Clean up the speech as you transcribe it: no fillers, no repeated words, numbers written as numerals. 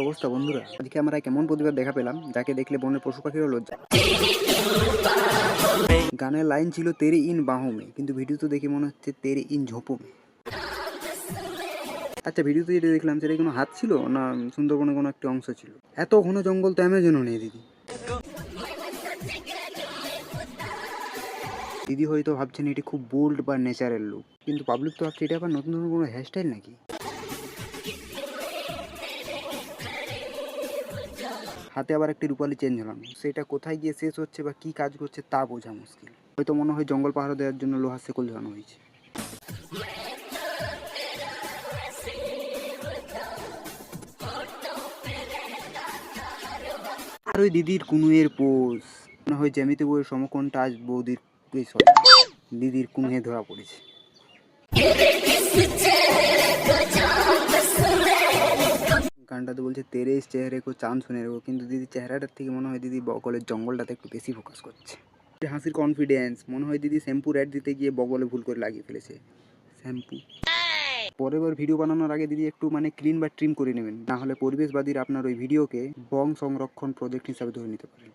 অবস্থা বন্ধুরা, আজকে আমরা কেমন প্রতিবাদ দেখা পেলাম যাকে দেখলে বনের পশু পাখিরও লজ্জা। গানের লাইন ছিল তেরে ইন বাহমে, কিন্তু ভিডিও তো দেখে মনে হচ্ছে তেরে ইন ঝোপমে। আচ্ছা, ভিডিওতে যেটা দেখলাম সেটা কোনো হাত ছিল না সুন্দরবনের কোনো একটা অংশ ছিল? এত ঘন জঙ্গল তো অ্যামাজনও নেই দিদি। দিদি হয়তো ভাবছেন এটি খুব বোল্ড বা ন্যাচারাল লুক, কিন্তু পাবলিক তো ভাবছে এটা আবার নতুন নতুন কোনো হেয়ারস্টাইল নাকি। হাতে আবার একটি রূপালি চেন ঝোলানো, সেটা কোথায় গিয়ে শেষ হচ্ছে বা কি কাজ করছে তা বোঝা মুশকিল। হয়তো মনে হয় জঙ্গল পাহারা দেওয়ার জন্য লোহার শেকল ঝোলানো হয়েছে। আর ওই দিদির কুনুয়ের পোজ, মনে হয় জ্যামিতি বইয়ের সমকোণটা আজ বৌদির দিদির কুনুয়ে ধরা পড়েছে। গানটাতে বলছে তেরে ইস চেহারে কো চাঁদ শুনে রেখো, কিন্তু দিদির চেহারাটার থেকে মনে হয় দিদি বগলের জঙ্গলটাতে একটু বেশি ফোকাস করছে। হাসির কনফিডেন্স, মনে হয় দিদি শ্যাম্পুর অ্যাড দিতে গিয়ে বগলে ভুল করে লাগিয়ে ফেলেছে শ্যাম্পু। পরের বার ভিডিও বানানোর আগে দিদি একটু ক্লিন বা ট্রিম করে নেবেন, না হলে পরিবেশবাদীরা আপনার ওই ভিডিওকে বন সংরক্ষণ প্রজেক্ট হিসাবে ধরে নিতে পারেন।